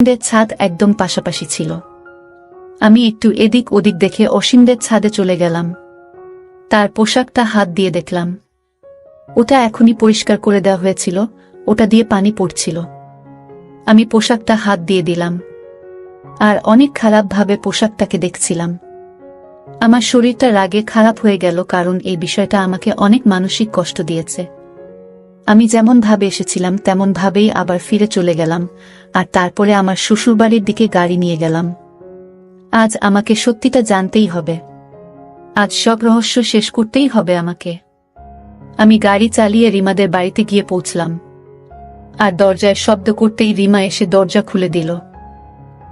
অসীমদের ছাদ একদম পাশাপাশি ছিল। আমি একটু এদিক ওদিক দেখে অসীমদের ছাদে চলে গেলাম। তার পোশাকটা হাত দিয়ে দেখলাম। ওটা এখনই পরিষ্কার করে দেওয়া হয়েছিল, ওটা দিয়ে পানি পড়ছিল। আমি পোশাকটা হাত দিয়ে দিলাম আর অনেক খারাপভাবে পোশাকটাকে দেখছিলাম। আমার শরীরটা রাগে খারাপ হয়ে গেল, কারণ এই বিষয়টা আমাকে অনেক মানসিক কষ্ট দিয়েছে। আমি যেমন ভাবে এসেছিলাম তেমন ভাবেই আবার ফিরে চলে গেলাম, আর তারপরে আমার শ্বশুরবাড়ির দিকে গাড়ি নিয়ে গেলাম। আজ আমাকে সত্যিটা জানতেই হবে, আজ সব রহস্য শেষ করতেই হবে আমাকে। আমি গাড়ি চালিয়ে রিমাদের বাড়িতে গিয়ে পৌঁছলাম, আর দরজায় শব্দ করতেই রিমা এসে দরজা খুলে দিল।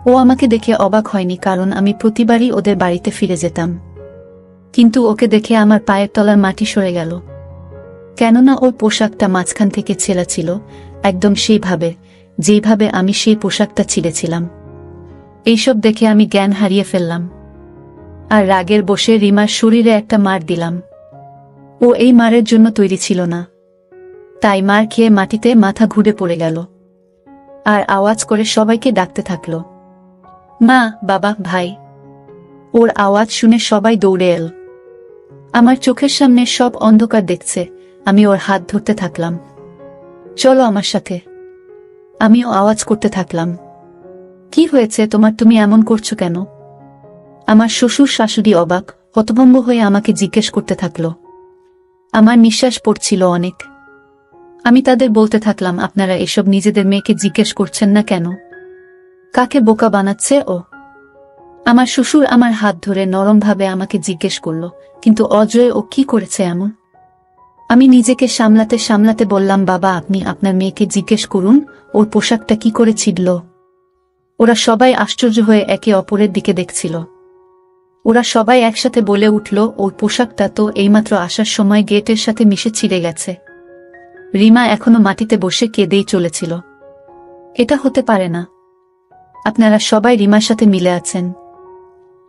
ও আমাকে দেখে অবাক হয়নি, কারণ আমি প্রতিবারই ওদের বাড়িতে ফিরে যেতাম। কিন্তু ওকে দেখে আমার পায়ের তলার মাটি সরে গেল, কেননা ওর পোশাকটা মাঝখান থেকে ছেঁড়া ছিল, একদম সেইভাবে যেইভাবে আমি সেই পোশাকটা ছিঁড়েছিলাম। এইসব দেখে আমি জ্ঞান হারিয়ে ফেললাম, আর রাগের বসে রিমার শরীরে একটা মার দিলাম। ও এই মারের জন্য তৈরি ছিল না, তাই মার খেয়ে মাটিতে মাথা ঘুরে পড়ে গেল, আর আওয়াজ করে সবাইকে ডাকতে থাকল, মা, বাবা, ভাই। ওর আওয়াজ শুনে সবাই দৌড়ে এল। আমার চোখের সামনে সব অন্ধকার দেখছে। আমি ওর হাত ধরতে থাকলাম, চলো আমার সাথে। আমিও আওয়াজ করতে থাকলাম, কি হয়েছে তোমার, তুমি এমন করছো কেন? আমার শ্বশুর শাশুড়ি অবাক হতভম্ব হয়ে আমাকে জিজ্ঞেস করতে থাকল। আমার নিঃশ্বাস পড়ছিল অনেক। আমি তাদের বলতে থাকলাম, আপনারা এসব নিজেদের মেয়েকে জিজ্ঞেস করছেন না কেন? কাকে বোকা বানাচ্ছে ও? আমার শ্বশুর আমার হাত ধরে নরমভাবে আমাকে জিজ্ঞেস করল, কিন্তু অজয় ও কি করেছে এমন? আমি নিজেকে সামলাতে সামলাতে বললাম, বাবা, আপনি আপনার মেয়েকে জিজ্ঞেস করুন ওর পোশাকটা কি করে ছিঁড়ল। ওরা সবাই আশ্চর্য হয়ে একে অপরের দিকে দেখছিল। ওরা সবাই একসাথে বলে উঠল, ওর পোশাকটা তো এইমাত্র আসার সময় গেটের সাথে মিশে ছিঁড়ে গেছে। রিমা এখনো মাটিতে বসে কেঁদেই চলেছিল। এটা হতে পারে না, আপনারা সবাই রিমার সাথে মিলে আছেন,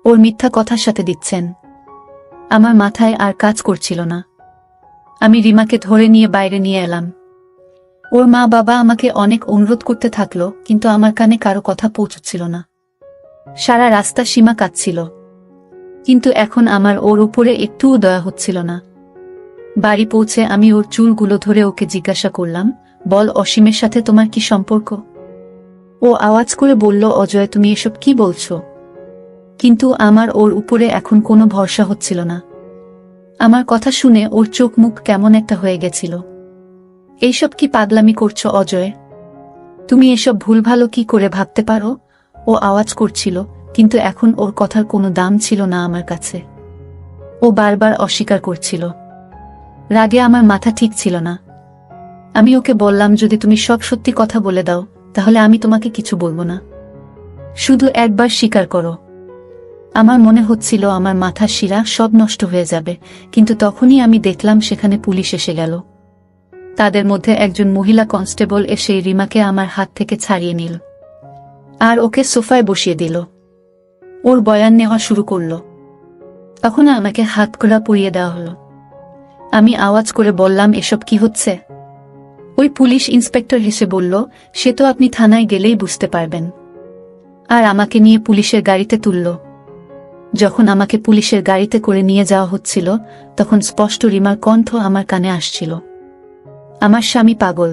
ওর মিথ্যা কথার সাথে দিচ্ছেন। আমার মাথায় আর কাজ করছিল না। আমি রিমাকে ধরে নিয়ে বাইরে নিয়ে এলাম। ওর মা বাবা আমাকে অনেক অনুরোধ করতে থাকলো, কিন্তু আমার কানে কারো কথা পৌঁছচ্ছিল না। সারা রাস্তা সীমা কাঁদছিল, কিন্তু এখন আমার ওর উপরে একটুও দয়া হচ্ছিল না। বাড়ি পৌঁছে আমি ওর চুলগুলো ধরে ওকে জিজ্ঞাসা করলাম, বল, অসীমের সাথে তোমার কি সম্পর্ক? ও আওয়াজ করে বলল, অজয়, তুমি এসব কি বলছো? কিন্তু আমার ওর উপরে এখন কোনো ভরসা হচ্ছিল না। আমার কথা শুনে ওর চোখ মুখ কেমন একটা হয়ে গেছিল। এইসব কি পাগলামি করছো অজয়? তুমি এসব ভুলভালো কি করে ভাবতে পারো? ও আওয়াজ করছিল, কিন্তু এখন ওর কথার কোনো দাম ছিল না আমার কাছে। ও বারবার অস্বীকার করছিল। রাগে আমার মাথা ঠিক ছিল না। আমি ওকে বললাম, যদি তুমি সব সত্যি কথা বলে দাও তাহলে আমি তোমাকে কিছু বলবো না, শুধু একবার স্বীকার করো। আমার মনে হচ্ছিল আমার মাথার শিরা সব নষ্ট হয়ে যাবে, কিন্তু তখনই আমি দেখলাম সেখানে পুলিশ এসে গেল। তাদের মধ্যে একজন মহিলা কনস্টেবল এসে রিমাকে আমার হাত থেকে ছাড়িয়ে নিল, আর ওকে সোফায় বসিয়ে দিল। ওর বয়ান নেওয়া শুরু করল। তখন আমাকে হাত কড়া পরিয়ে দেওয়া হলো। আমি আওয়াজ করে বললাম, এসব কি হচ্ছে? ওই পুলিশ ইন্সপেক্টর হেসে বলল, সে তো আপনি থানায় গেলেই বুঝতে পারবেন। আর আমাকে নিয়ে পুলিশের গাড়িতে তুলল। যখন আমাকে পুলিশের গাড়িতে করে নিয়ে যাওয়া হচ্ছিল, তখন স্পষ্ট রিমার কণ্ঠ আমার কানে আসছিল, আমার স্বামী পাগল,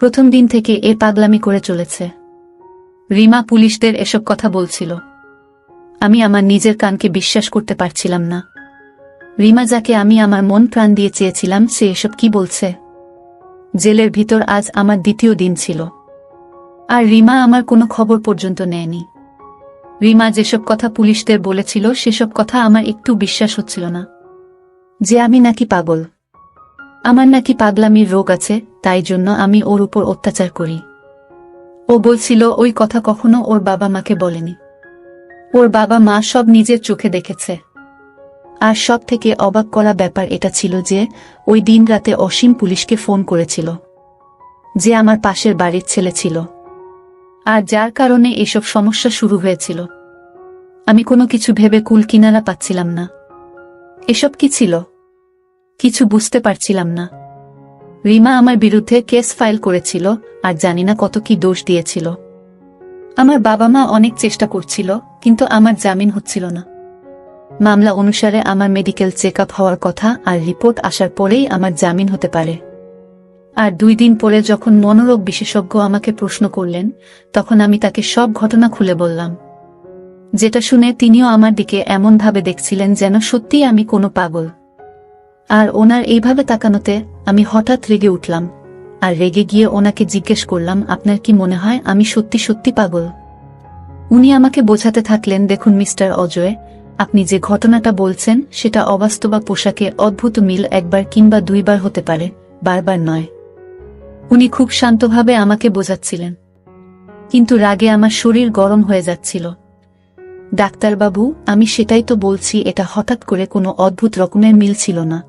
প্রথম দিন থেকে এ পাগলামি করে চলেছে। রিমা পুলিশদের এসব কথা বলছিল। আমি আমার নিজের কানকে বিশ্বাস করতে পারছিলাম না। রিমা, যাকে আমি আমার মন প্রাণ দিয়ে চেয়েছিলাম, সে এসব কি বলছে? জেলের ভিতর আজ আমার দ্বিতীয় দিন ছিল, আর রিমা আমার কোনো খবর পর্যন্ত নেয়নি। রিমা যেসব কথা পুলিশদের বলেছিল সেসব কথা আমার একটু বিশ্বাস হচ্ছিল না, যে আমি নাকি পাগল, আমার নাকি পাগলামির রোগ আছে, তাই জন্য আমি ওর উপর অত্যাচার করি। ও বলছিল ওই কথা কখনো ওর বাবা মাকে বলেনি। ওর বাবা মা সব নিজের চোখে দেখেছে। আর সব থেকে অবাক করা ব্যাপার এটা ছিল যে ওই দিন রাতে অসীম পুলিশকে ফোন করেছিল, যে আমার পাশের বাড়ির ছেলে ছিল, আর যার কারণে এসব সমস্যা শুরু হয়েছিল। আমি কোনো কিছু ভেবে কুল কিনারা পাচ্ছিলাম না। এসব কি ছিল কিছু বুঝতে পারছিলাম না। রিমা আমার বিরুদ্ধে কেস ফাইল করেছিল, আর জানি না কত কি দোষ দিয়েছিল। আমার বাবা মা অনেক চেষ্টা করছিল, কিন্তু আমার জামিন হচ্ছিল না। মামলা অনুসারে আমার মেডিকেল চেক আপ হওয়ার কথা, আর রিপোর্ট আসার পরেই আমার জামিন হতে পারে। আর 2 দিন পরে যখন মনোরোগ বিশেষজ্ঞ আমাকে প্রশ্ন করলেন, তখন আমি তাকে সব ঘটনা খুলে বললাম, যেটা শুনে তিনিও আমার দিকে এমনভাবে দেখছিলেন যেন সত্যিই আমি কোনো পাগল। আর ওনার এইভাবে তাকানোতে আমি হঠাৎ রেগে উঠলাম, আর রেগে গিয়ে ওনাকে জিজ্ঞেস করলাম, আপনার কি মনে হয় আমি সত্যি সত্যি পাগল? উনি আমাকে বোঝাতে থাকলেন, দেখুন মিস্টার অজয়, আপনি যে ঘটনাটা বলছেন সেটা অবাস্তবা পোশাকে অদ্ভুত মিল 1 বার কিংবা 2 বার হতে পারে, বারবার নয়। উনি খুব শান্তভাবে আমাকে বোঝাচ্ছিলেন, কিন্তু রাগে আমার শরীর গরম হয়ে যাচ্ছিল। ডাক্তারবাবু, আমি সেটাই তো বলছি, এটা হঠাৎ করে কোনো অদ্ভুত রকমের মিল ছিল না।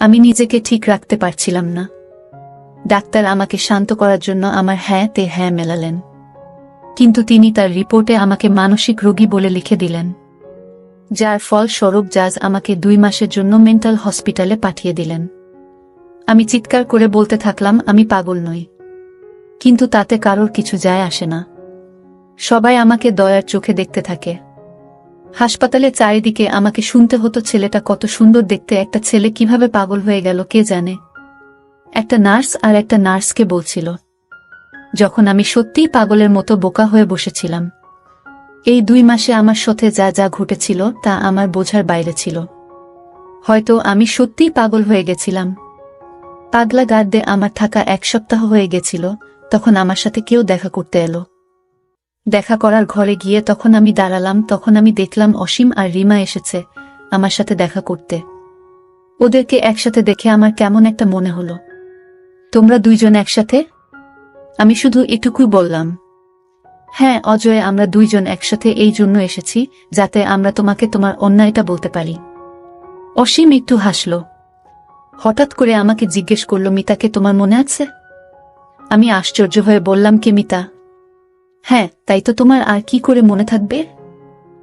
আমি নিজেকে ঠিক রাখতে পারছিলাম না। ডাক্তার আমাকে শান্ত করার জন্য আমার হ্যাঁ তে হ্যাঁ মেলালেন, কিন্তু তিনি তার রিপোর্টে আমাকে মানসিক রোগী বলে লিখে দিলেন, যার ফলস্বরূপ জাজ আমাকে 2 মাসের জন্য মেন্টাল হসপিটালে পাঠিয়ে দিলেন। আমি চিৎকার করে বলতে থাকলাম, আমি পাগল নই। কিন্তু তাতে কারোর কিছু যায় আসে না। সবাই আমাকে দয়ার চোখে দেখতে থাকে। হাসপাতালে চারিদিকে আমাকে শুনতে হতো, ছেলেটা কত সুন্দর দেখতে, একটা ছেলে কিভাবে পাগল হয়ে গেল কে জানে। একটা নার্স আর একটা নার্সকে বলছিল, যখন আমি সত্যিই পাগলের মতো বোকা হয়ে বসেছিলাম। এই 2 মাসে আমার সাথে যা যা ঘটেছিল তা আমার বোঝার বাইরে ছিল। হয়তো আমি সত্যিই পাগল হয়ে গেছিলাম। পাগলা গার্ডে আমার থাকা 1 সপ্তাহ হয়ে গেছিল, তখন আমার সাথে কেউ দেখা করতে এলো। দেখা করার ঘরে গিয়ে তখন আমি দাঁড়ালাম, তখন আমি দেখলাম অসীম আর রিমা এসেছে আমার সাথে দেখা করতে। ওদেরকে একসাথে দেখে আমার কেমন একটা মনে হলো। তোমরা 2 জন একসাথে? আমি শুধু এটুকুই বললাম। হ্যাঁ অজয়, আমরা 2 জন একসাথে এই জন্য এসেছি যাতে আমরা তোমাকে তোমার অন্যায়টা বলতে পারি। অসীম একটু হাসল। হঠাৎ করে আমাকে জিজ্ঞেস করল, মিতাকে তোমার মনে আছে? আমি আশ্চর্য হয়ে বললাম, কে মিতা? হ্যাঁ, তাই তো, তোমার আর কি করে মনে থাকবে?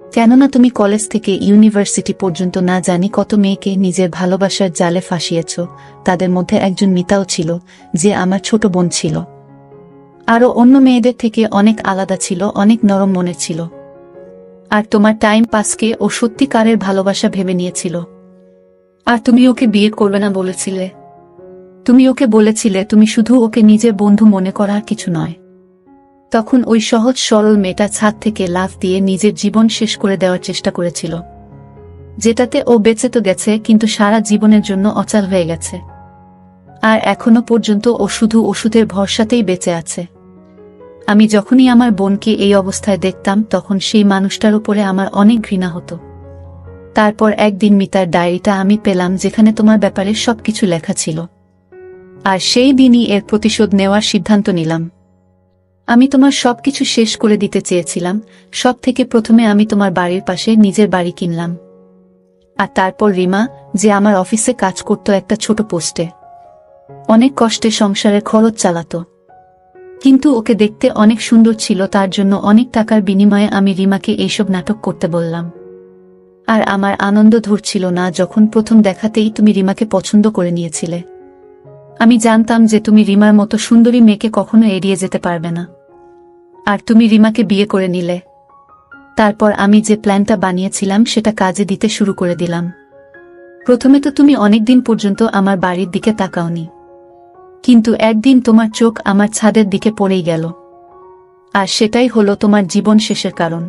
কেননা তুমি কলেজ থেকে ইউনিভার্সিটি পর্যন্ত না জানি কত মেয়েকে নিজের ভালোবাসার জালে ফাঁসিয়েছ। তাদের মধ্যে একজন মিতাও ছিল, যে আমার ছোট বোন ছিল। আরও অন্য মেয়েদের থেকে অনেক আলাদা ছিল, অনেক নরম মনের ছিল। আর তোমার টাইম পাসকে ও সত্যিকারের ভালোবাসা ভেবে নিয়েছিল। আর তুমি ওকে বিয়ে করবে না বলেছিলে। তুমি ওকে বলেছিলে তুমি শুধু ওকে নিজের বন্ধু মনে করার কিছু নয়। তখন ওই সহজ সরল মেয়েটা ছাদ থেকে লাফ দিয়ে নিজের জীবন শেষ করে দেওয়ার চেষ্টা করেছিল, যেটাতে ও বেঁচে তো গেছে, কিন্তু সারা জীবনের জন্য অচল হয়ে গেছে। আর এখনো পর্যন্ত ও শুধু ওষুধের ভরসাতেই বেঁচে আছে। আমি যখনই আমার বোনকে এই অবস্থায় দেখতাম, তখন সেই মানুষটার উপরে আমার অনেক ঘৃণা হতো। তারপর একদিন মিতার ডায়েরিটা আমি পেলাম, যেখানে তোমার ব্যাপারে সবকিছু লেখা ছিল। আর সেই দিনই এর প্রতিশোধ নেওয়ার সিদ্ধান্ত নিলাম। আমি তোমার সবকিছু শেষ করে দিতে চেয়েছিলাম। সব থেকে প্রথমে আমি তোমার বাড়ির পাশে নিজের বাড়ি কিনলাম। আর তারপর রিমা, যে আমার অফিসে কাজ করত একটা ছোট পোস্টে, অনেক কষ্টে সংসারের খরচ চালাতো, কিন্তু ওকে দেখতে অনেক সুন্দর ছিল, তার জন্য অনেক টাকার বিনিময়ে আমি রিমাকে এইসব নাটক করতে বললাম। আর আমার আনন্দ ধরছিল না যখন প্রথম দেখাতেই তুমি রিমাকে পছন্দ করে নিয়েছিলে। আমি জানতাম যে তুমি রিমার মতো সুন্দরী মেয়েকে কখনো এড়িয়ে যেতে পারবে না, আর তুমি রিমাকে বিয়ে করে নিলে। তারপর আমি যে প্ল্যানটা বানিয়েছিলাম সেটা কাজে দিতে শুরু করে দিলাম। প্রথমে তো তুমি অনেকদিন পর্যন্ত আমার বাড়ির দিকে তাকাওনি, কিন্তু একদিন তোমার চোখ আমার ছাদের দিকে পড়েই গেল। আর সেটাই হলো তোমার জীবন শেষের কারণ।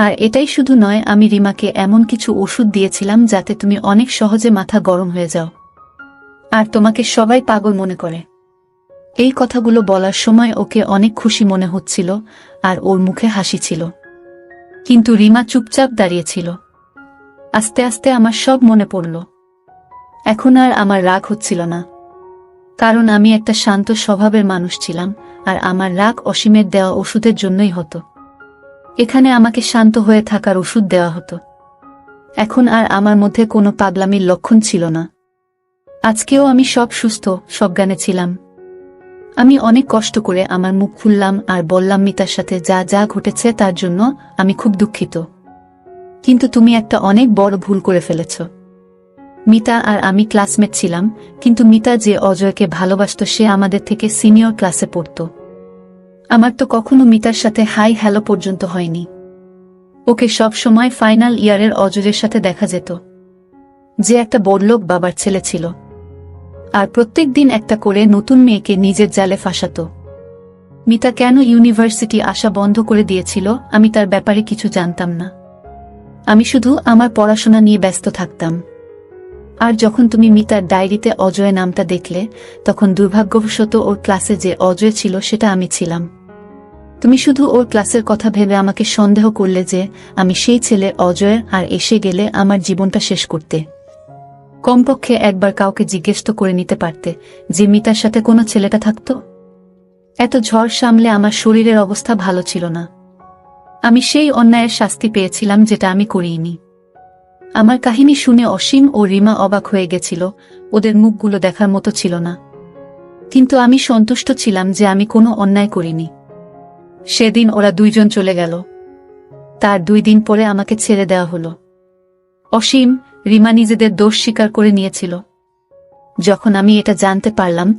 আর এটাই শুধু নয়, আমি রিমাকে এমন কিছু ওষুধ দিয়েছিলাম যাতে তুমি অনেক সহজে মাথা গরম হয়ে যাও, আর তোমাকে সবাই পাগল মনে করে। এই কথাগুলো বলার সময় ওকে অনেক খুশি মনে হচ্ছিল, আর ওর মুখে হাসি ছিল, কিন্তু রিমা চুপচাপ দাঁড়িয়েছিল। আস্তে আস্তে আমার সব মনে পড়ল। এখন আর আমার রাগ হচ্ছিল না, কারণ আমি একটা শান্ত স্বভাবের মানুষ ছিলাম, আর আমার রাগ অসীমের দেওয়া ওষুধের জন্যই হতো। এখানে আমাকে শান্ত হয়ে থাকার ওষুধ দেওয়া হতো। এখন আর আমার মধ্যে কোনো পাগলামির লক্ষণ ছিল না। আজকেও আমি সব সুস্থ সজ্ঞানে ছিলাম। আমি অনেক কষ্ট করে আমার মুখ খুললাম আর বললাম, মিতার সাথে যা যা ঘটেছে তার জন্য আমি খুব দুঃখিত, কিন্তু তুমি একটা অনেক বড় ভুল করে ফেলেছ। মিতা আর আমি ক্লাসমেট ছিলাম, কিন্তু মিতা যে অজয়কে ভালোবাসত সে আমাদের থেকে সিনিয়র ক্লাসে পড়ত। আমার তো কখনো মিতার সাথে হাই হ্যালো পর্যন্ত হয়নি। ওকে সব সময় ফাইনাল ইয়ারের অজয়ের সাথে দেখা যেত, যে একটা বড়লোক বাবার ছেলে ছিল, আর প্রত্যেক দিন একটা করে নতুন মেয়েকে নিজের জালে ফাঁসাতো। মিতা কেন ইউনিভার্সিটি আসা বন্ধ করে দিয়েছিল আমি তার ব্যাপারে কিছু জানতাম না। আমি শুধু আমার পড়াশোনা নিয়ে ব্যস্ত থাকতাম। আর যখন তুমি মিতার ডায়েরিতে অজয় নামটা দেখলে, তখন দুর্ভাগ্যবশত ওর ক্লাসে যে অজয় ছিল সেটা আমি ছিলাম। তুমি শুধু ওর ক্লাসের কথা ভেবে আমাকে সন্দেহ করলে যে আমি সেই ছেলে অজয়, আর এসে গেলে আমার জীবনটা শেষ করতে। কমপক্ষে একবার কাউকে জিজ্ঞেস তো করে নিতে পারতে যে মিতার সাথে কোনো ছেলেটা থাকতো। এত ঝড় সামলে আমার শরীরের অবস্থা ভালো ছিল না। আমি সেই অন্যায়ের শাস্তি পেয়েছিলাম যেটা আমি করিনি। আমার কাহিনী শুনে অসীম ও রিমা অবাক হয়ে গেছিল, ওদের মুখগুলো দেখার মতো ছিল না। কিন্তু আমি সন্তুষ্ট ছিলাম যে আমি কোনো অন্যায় করিনি। সেদিন ওরা দুইজন চলে গেল। তার 2 দিন পরে আমাকে ছেড়ে দেওয়া হলো। অসীম, রিমা নিজেদের দোষ স্বীকার করে নিয়েছিল। যখন আমি এটা জানতে পারলাম